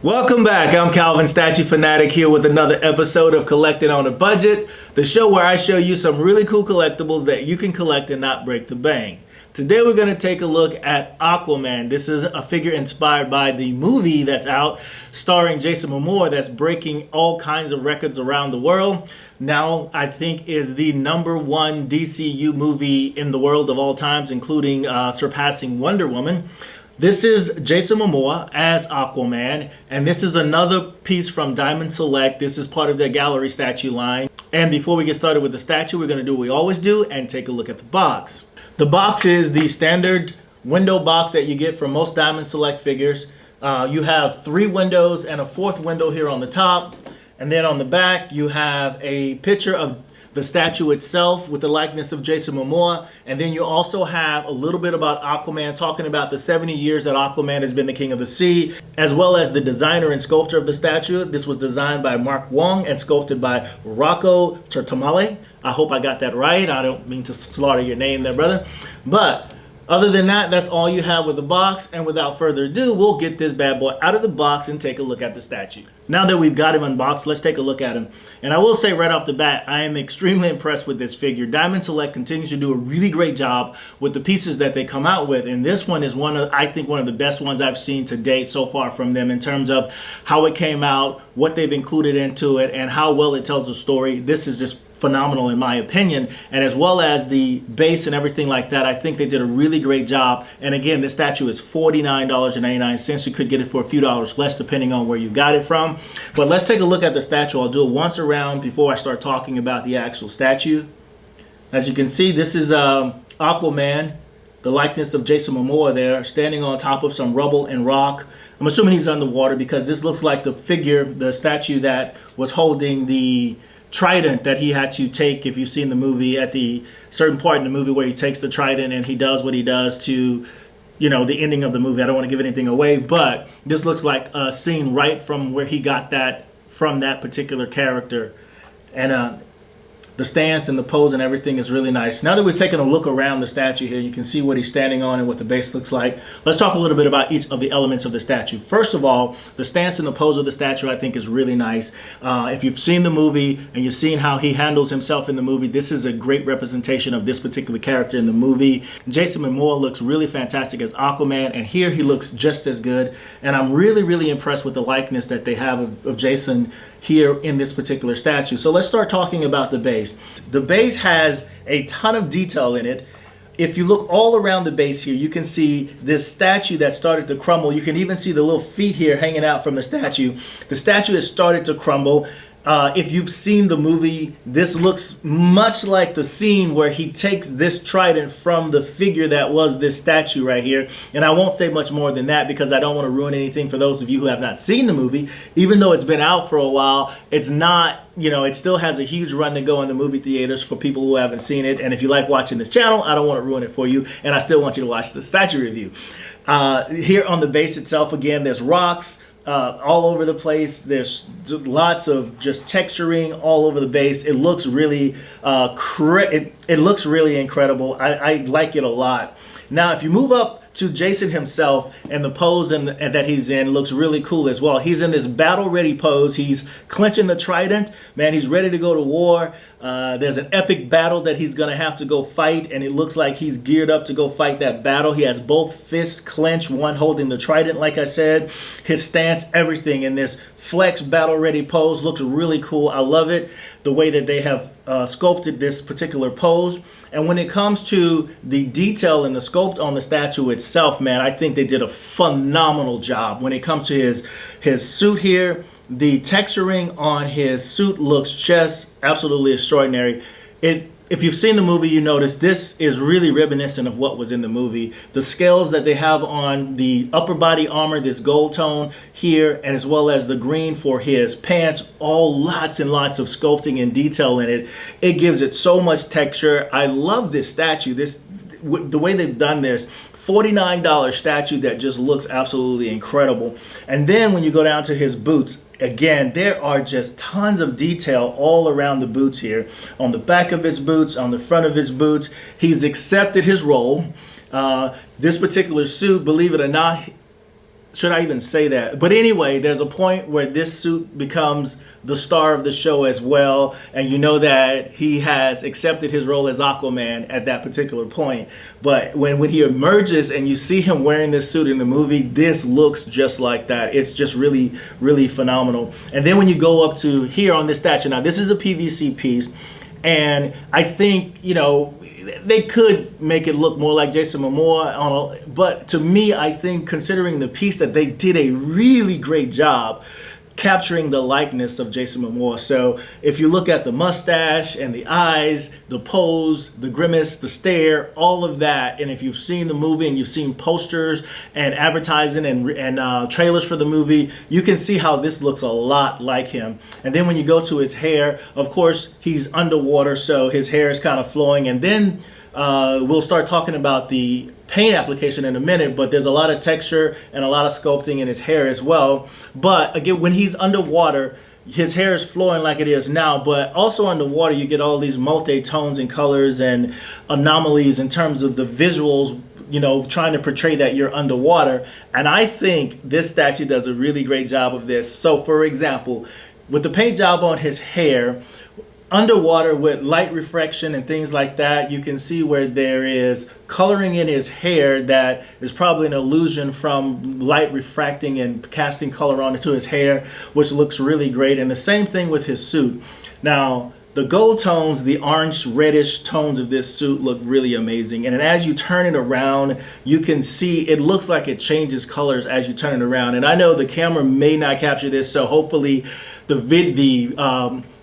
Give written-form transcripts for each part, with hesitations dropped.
Welcome back. I'm Calvin Statue Fanatic here with another episode of Collecting on a Budget, the show where I show you some really cool collectibles that you can collect and not break the bank. Today we're going to take a look at Aquaman. This is a figure inspired by the movie that's out starring Jason Momoa that's breaking all kinds of records around the world. Now I think is the #1 DCEU movie in the world of all times, including surpassing Wonder Woman. This is Jason Momoa as Aquaman, and this is another piece from Diamond Select. This is part of their gallery statue line. And before we get started with the statue, we're going to do what we always do and take a look at the box. The box is the standard window box that you get from most Diamond Select figures. You have 3 windows and a 4th window here on the top. And then on the back, you have a picture of the statue itself with the likeness of Jason Momoa. And then you also have a little bit about Aquaman, talking about the 70 years that Aquaman has been the king of the sea, as well as the designer and sculptor of the statue. This was designed by Mark Wong and sculpted by Rocco Tertamale. I hope I got that right. I don't mean to slaughter your name there, brother. But other than that, that's all you have with the box. And without further ado, we'll get this bad boy out of the box and take a look at the statue. Now that we've got him unboxed, let's take a look at him. And I will say right off the bat, I am extremely impressed with this figure. Diamond Select continues to do a really great job with the pieces that they come out with. And this one is I think one of the best ones I've seen to date so far from them in terms of how it came out, what they've included into it, and how well it tells the story. This is just phenomenal in my opinion, and as well as the base and everything like that, I think they did a really great job. And again, this statue is $49.99. You could get it for a few dollars less depending on where you got it from. But let's take a look at the statue. I'll do it once around before I start talking about the actual statue. As you can see, this is Aquaman, the likeness of Jason Momoa there, standing on top of some rubble and rock. I'm assuming he's underwater because this looks like the figure, the statue that was holding the trident that he had to take, if you've seen the movie, at the certain part in the movie where he takes the trident and he does what he does to, you know, the ending of the movie. I don't want to give anything away, but this looks like a scene right from where he got that from that particular character. And the stance and the pose and everything is really nice. Now that we've taken a look around the statue here, you can see what he's standing on and what the base looks like. Let's talk a little bit about each of the elements of the statue. First of all, the stance and the pose of the statue I think is really nice. If you've seen the movie and you've seen how he handles himself in the movie, this is a great representation of this particular character in the movie. Jason Momoa looks really fantastic as Aquaman, and here he looks just as good. And I'm really impressed with the likeness that they have of Jason here in this particular statue. So let's start talking about the base. The base has a ton of detail in it. If you look all around the base here, you can see this statue that started to crumble. You can even see the little feet here hanging out from the statue. The statue has started to crumble. If you've seen the movie, this looks much like the scene where he takes this trident from the figure that was this statue right here. And I won't say much more than that because I don't want to ruin anything for those of you who have not seen the movie. Even though it's been out for a while, it's not, you know, it still has a huge run to go in the movie theaters for people who haven't seen it. And if you like watching this channel, I don't want to ruin it for you. And I still want you to watch the statue review. Here on the base itself, again, there's rocks all over the place. There's lots of just texturing all over the base. It looks really it looks really incredible. I like it a lot. Now if you move up to Jason himself, and the pose and that he's in looks really cool as well. He's in this battle ready pose. He's clenching the trident. Man, he's ready to go to war. There's an epic battle that he's going to have to go fight, and it looks like he's geared up to go fight that battle. He has both fists clenched, one holding the trident, like I said. His stance, everything in this flex battle ready pose looks really cool. I love it, the way that they have sculpted this particular pose. And when it comes to the detail and the sculpt on the statue itself, man, I think they did a phenomenal job. When it comes to his suit here, the texturing on his suit looks just absolutely extraordinary. If you've seen the movie, you notice this is really reminiscent of what was in the movie. The scales that they have on the upper body armor, this gold tone here, and as well as the green for his pants, all lots and lots of sculpting and detail in it. It gives it so much texture. I love this statue. The way they've done this, $49 statue that just looks absolutely incredible. And then when you go down to his boots, again, there are just tons of detail all around the boots here. On the back of his boots, on the front of his boots. He's accepted his role. This particular suit, believe it or not, should I even say that? But anyway, there's a point where this suit becomes the star of the show as well, and you know that he has accepted his role as Aquaman at that particular point. But when he emerges and you see him wearing this suit in the movie, this looks just like that. It's just really, really phenomenal. And then when you go up to here on this statue, now this is a PVC piece, and I think, you know, they could make it look more like Jason Momoa, but to me, I think considering the piece, that they did a really great job capturing the likeness of Jason Momoa. So if you look at the mustache and the eyes, the pose, the grimace, the stare, all of that, and if you've seen the movie and you've seen posters and advertising and trailers for the movie, you can see how this looks a lot like him. And then when you go to his hair, of course, he's underwater, so his hair is kind of flowing. And then we'll start talking about the paint application in a minute, but there's a lot of texture and a lot of sculpting in his hair as well. But again, when he's underwater, his hair is flowing like it is now, but also underwater you get all these multi-tones and colors and anomalies in terms of the visuals, you know, trying to portray that you're underwater. And I think this statue does a really great job of this. So for example, with the paint job on his hair, underwater with light refraction and things like that, you can see where there is coloring in his hair that is probably an illusion from light refracting and casting color onto his hair, which looks really great. And the same thing with his suit. Now, the gold tones, the orange reddish tones of this suit look really amazing. And as you turn it around, you can see it looks like it changes colors as you turn it around. And I know the camera may not capture this, so hopefully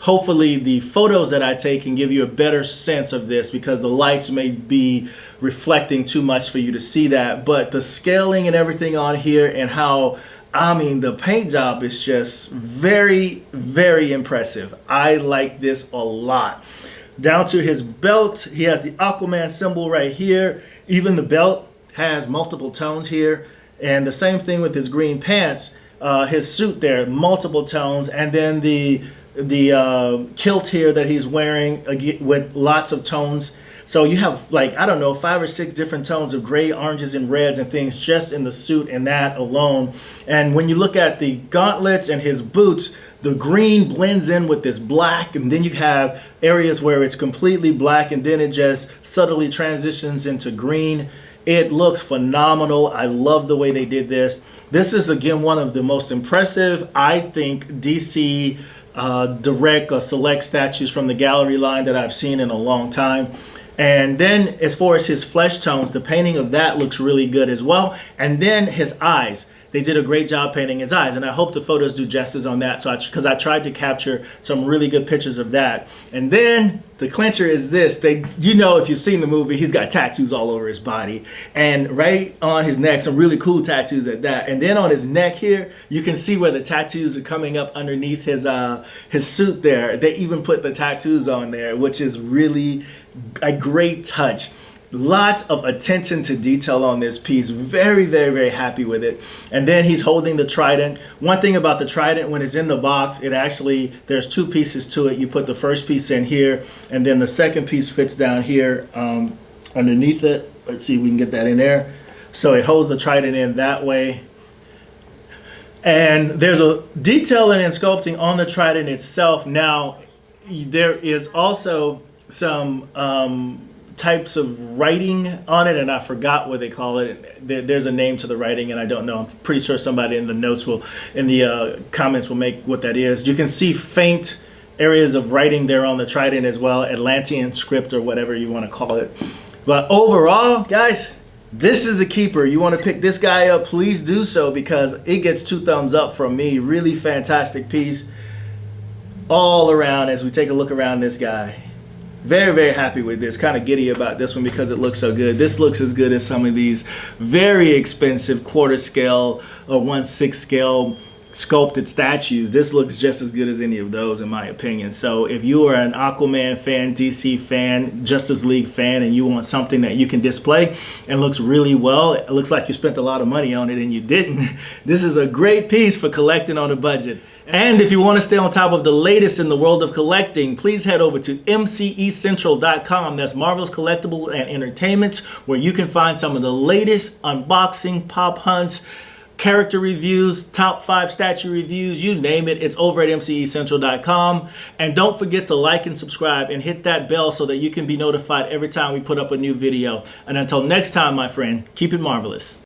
hopefully the photos that I take can give you a better sense of this, because the lights may be reflecting too much for you to see that. But the scaling and everything on here, and how, I mean, the paint job is just very, very impressive. I like this a lot. Down to his belt, he has the Aquaman symbol right here. Even the belt has multiple tones here. And the same thing with his green pants, his suit there, multiple tones. And then the kilt here that he's wearing with lots of tones. So you have, like, I don't know, 5 or 6 different tones of gray, oranges, and reds and things just in the suit and that alone. And when you look at the gauntlets and his boots, the green blends in with this black, and then you have areas where it's completely black, and then it just subtly transitions into green. It looks phenomenal. I love the way they did this. This is, again, one of the most impressive, I think, DC direct or select statues from the gallery line that I've seen in a long time. And then as far as his flesh tones, the painting of that looks really good as well. And then his eyes, they did a great job painting his eyes, and I hope the photos do justice on that. So because I tried to capture some really good pictures of that. And then the clincher is this. You know, if you've seen the movie, he's got tattoos all over his body, and right on his neck, some really cool tattoos at that. And then on his neck here, you can see where the tattoos are coming up underneath his suit there. They even put the tattoos on there, which is really a great touch. Lots of attention to detail on this piece. Very, very, very happy with it. And then he's holding the trident. One thing about the trident, when it's in the box, it actually, there's 2 pieces to it. You put the first piece in here, and then the second piece fits down here underneath it. Let's see if we can get that in there. So it holds the trident in that way. And there's a detailing and sculpting on the trident itself. Now, there is also some types of writing on it, and I forgot what they call it. There's a name to the writing, and I don't know. I'm pretty sure somebody in the notes in the comments will make what that is. You can see faint areas of writing there on the trident as well, Atlantean script or whatever you want to call it. But overall, guys, this is a keeper. You want to pick this guy up, please do so, because it gets 2 thumbs up from me. Really fantastic piece all around as we take a look around this guy. Very, very happy with this. Kind of giddy about this one because it looks so good. This looks as good as some of these very expensive quarter scale or 1/6 scale sculpted statues. This looks just as good as any of those, in my opinion. So if you are an Aquaman fan, DC fan, Justice League fan, and you want something that you can display and looks really well, it looks like you spent a lot of money on it and you didn't, this is a great piece for collecting on a budget. And if you want to stay on top of the latest in the world of collecting, please head over to mcecentral.com. That's Marvel's Collectible and Entertainment, where you can find some of the latest unboxing, pop hunts, character reviews, top 5 statue reviews, you name it, it's over at mcecentral.com. And don't forget to like and subscribe and hit that bell so that you can be notified every time we put up a new video. And until next time, my friend, keep it marvelous.